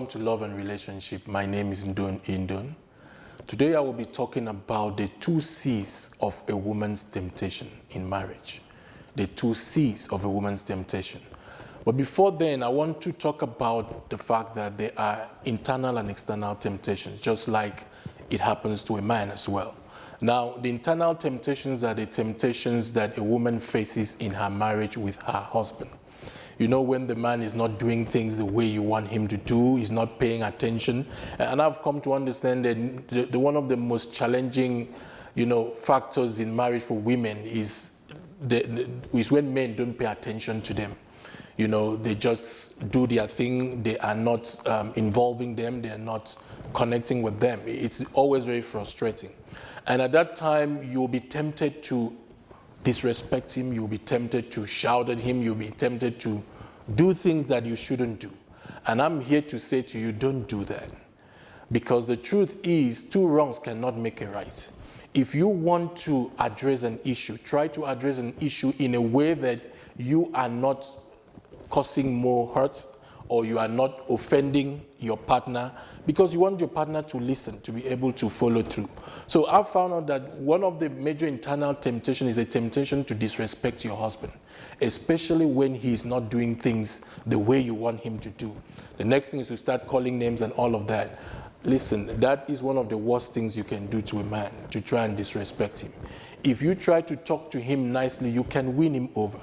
Welcome to Love and Relationship. My name is Indon. Today I will be talking about the 2C's of a woman's temptation in marriage. The 2C's of a woman's temptation. But before then, I want to talk about the fact that there are internal and external temptations, just like it happens to a man as well. Now, the internal temptations are the temptations that a woman faces in her marriage with her husband. You know, when the man is not doing things the way you want him to do, he's not paying attention. And I've come to understand that one of the most challenging, factors in marriage for women is when men don't pay attention to them. They just do their thing. They are not involving them. They are not connecting with them. It's always very frustrating. And at that time, you'll be tempted to disrespect him. You'll be tempted to shout at him. You'll be tempted to do things that you shouldn't do. And I'm here to say to you, don't do that. Because the truth is, two wrongs cannot make a right. If you want to address an issue, try to address an issue in a way that you are not causing more hurt, or you are not offending your partner, because you want your partner to listen, to be able to follow through. So I've found out that one of the major internal temptations is a temptation to disrespect your husband, especially when he's not doing things the way you want him to do. The next thing is to start calling names and all of that. Listen, that is one of the worst things you can do to a man, to try and disrespect him. If you try to talk to him nicely, you can win him over.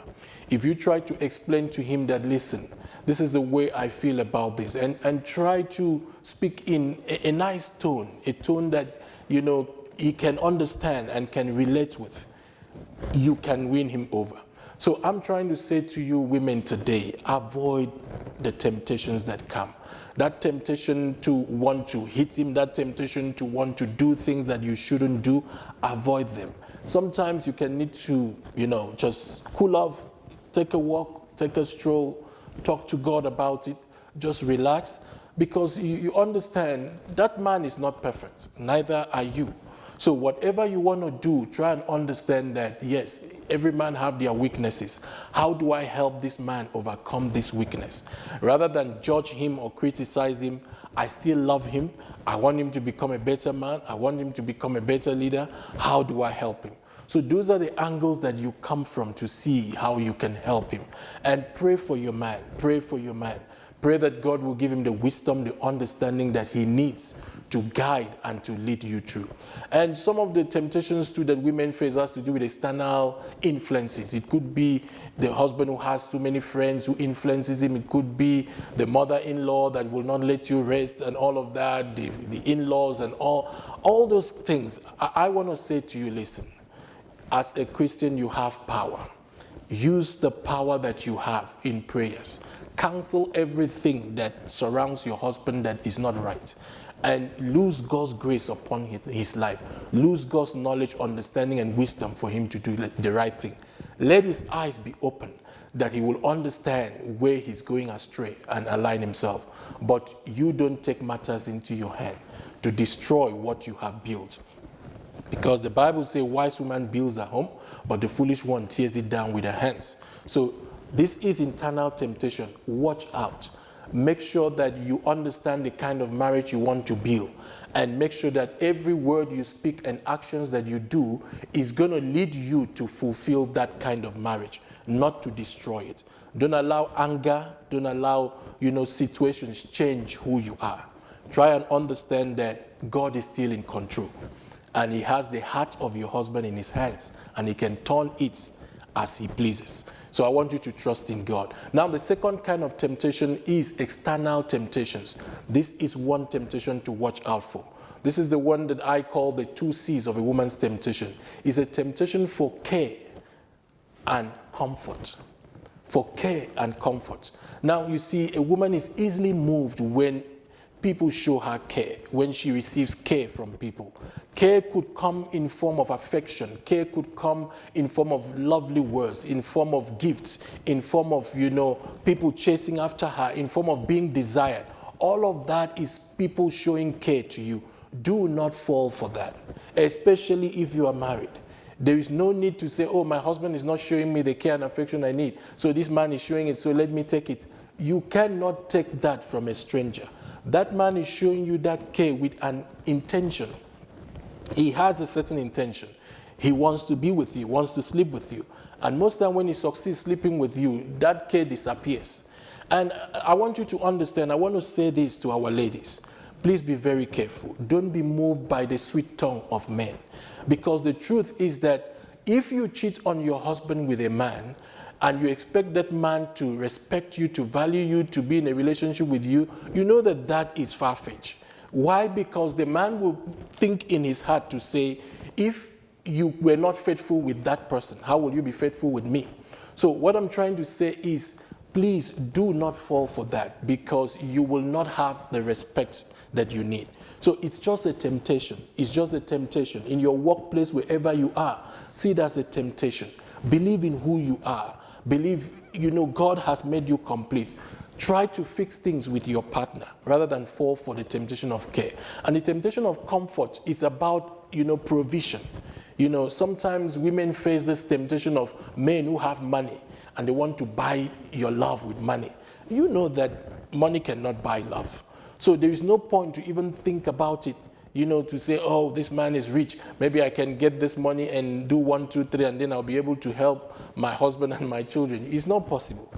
If you try to explain to him that, listen, this is the way I feel about this, and try to speak in a nice tone, a tone that, he can understand and can relate with, you can win him over. So I'm trying to say to you women today, avoid the temptations that come. That temptation to want to hit him, that temptation to want to do things that you shouldn't do, avoid them. Sometimes you can need to, just cool off, take a walk, take a stroll, talk to God about it, just relax, because you understand that man is not perfect, neither are you. So whatever you want to do, try and understand that, yes, every man have their weaknesses. How do I help this man overcome this weakness? Rather than judge him or criticize him, I still love him. I want him to become a better man. I want him to become a better leader. How do I help him? So those are the angles that you come from to see how you can help him. And pray for your man. Pray for your man. Pray that God will give him the wisdom, the understanding that he needs to guide and to lead you through. And some of the temptations too that women face has to do with external influences. It could be the husband who has too many friends who influences him. It could be the mother-in-law that will not let you rest and all of that, the in-laws and all those things. I want to say to you, listen, as a Christian, you have power. Use the power that you have in prayers. Cancel everything that surrounds your husband that is not right. And lose God's grace upon his life. Lose God's knowledge, understanding, and wisdom for him to do the right thing. Let his eyes be open, that he will understand where he's going astray and align himself. But you don't take matters into your hand to destroy what you have built. Because the Bible says, wise woman builds a home, but the foolish one tears it down with her hands. So this is internal temptation. Watch out. Make sure that you understand the kind of marriage you want to build. And make sure that every word you speak and actions that you do is going to lead you to fulfill that kind of marriage, not to destroy it. Don't allow anger, don't allow, situations change who you are. Try and understand that God is still in control. And he has the heart of your husband in his hands, and he can turn it as he pleases. So I want you to trust in God. Now, the second kind of temptation is external temptations. This is one temptation to watch out for. This is the one that I call the 2C's of a woman's temptation. It's a temptation for care and comfort. For care and comfort. Now, you see, a woman is easily moved when people show her care, when she receives care from people. Care could come in form of affection. Care could come in form of lovely words, in form of gifts, in form of, people chasing after her, in form of being desired. All of that is people showing care to you. Do not fall for that, especially if you are married. There is no need to say, oh, my husband is not showing me the care and affection I need, so this man is showing it, so let me take it. You cannot take that from a stranger. That man is showing you that care with an intention. He has a certain intention. He wants to be with you, wants to sleep with you. And most time when he succeeds sleeping with you, that care disappears. And I want you to understand, I want to say this to our ladies. Please be very careful. Don't be moved by the sweet tongue of men. Because the truth is that if you cheat on your husband with a man, and you expect that man to respect you, to value you, to be in a relationship with you, you know that that is far-fetched. Why? Because the man will think in his heart to say, if you were not faithful with that person, how will you be faithful with me? So what I'm trying to say is, please do not fall for that, because you will not have the respect that you need. So it's just a temptation. It's just a temptation. In your workplace, wherever you are, see it as a temptation. Believe in who you are. Believe, God has made you complete. Try to fix things with your partner rather than fall for the temptation of care. And the temptation of comfort is about, provision. Sometimes women face this temptation of men who have money and they want to buy your love with money. You know that money cannot buy love. So there is no point to even think about it, to say, oh, this man is rich. Maybe I can get this money and do 1, 2, 3, and then I'll be able to help my husband and my children. It's not possible.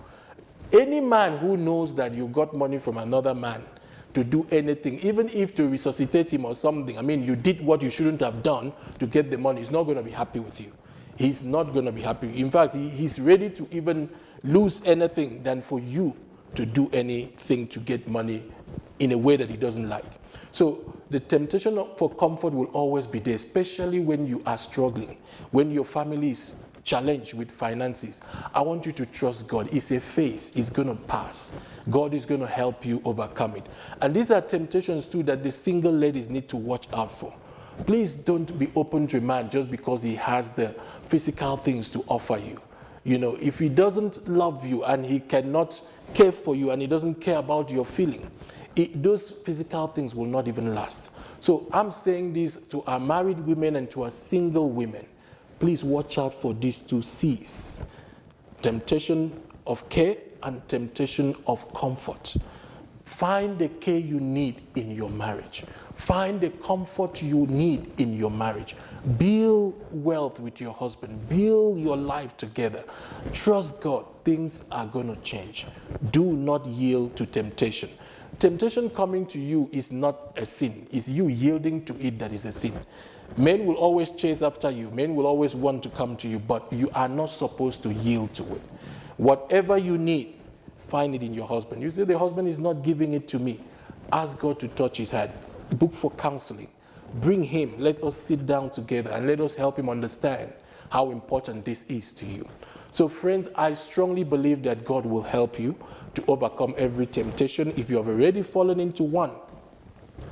Any man who knows that you got money from another man to do anything, even if to resuscitate him or something, you did what you shouldn't have done to get the money, he's not going to be happy with you. He's not going to be happy. In fact, he's ready to even lose anything than for you to do anything to get money in a way that he doesn't like. So the temptation for comfort will always be there, especially when you are struggling, when your family is challenged with finances. I want you to trust God. It's a phase. It's going to pass. God is going to help you overcome it. And these are temptations too that the single ladies need to watch out for. Please don't be open to a man just because he has the physical things to offer you. If he doesn't love you and he cannot care for you and he doesn't care about your feeling, those physical things will not even last. So I'm saying this to our married women and to our single women. Please watch out for these 2 C's. Temptation of care and temptation of comfort. Find the care you need in your marriage. Find the comfort you need in your marriage. Build wealth with your husband. Build your life together. Trust God. Things are going to change. Do not yield to temptation. Temptation coming to you is not a sin. It's you yielding to it that is a sin. Men will always chase after you. Men will always want to come to you, but you are not supposed to yield to it. Whatever you need, find it in your husband. You say the husband is not giving it to me. Ask God to touch his heart. Book for counseling. Bring him. Let us sit down together and let us help him understand how important this is to you. So friends, I strongly believe that God will help you to overcome every temptation. If you have already fallen into one,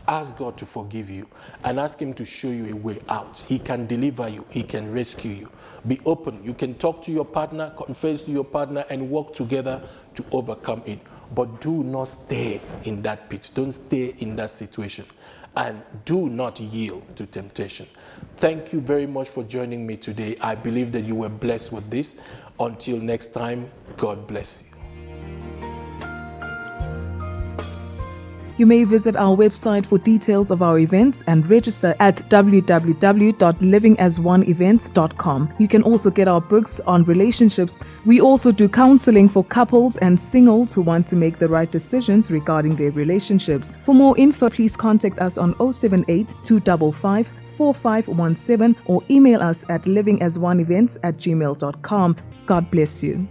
ask God to forgive you and ask him to show you a way out. He can deliver you. He can rescue you. Be open. You can talk to your partner, confess to your partner, and work together to overcome it. But do not stay in that pit. Don't stay in that situation. And do not yield to temptation. Thank you very much for joining me today. I believe that you were blessed with this. Until next time, God bless you. You may visit our website for details of our events and register at www.livingasoneevents.com. You can also get our books on relationships. We also do counseling for couples and singles who want to make the right decisions regarding their relationships. For more info, please contact us on 078 255 4517 or email us at livingasoneevents@gmail.com. God bless you.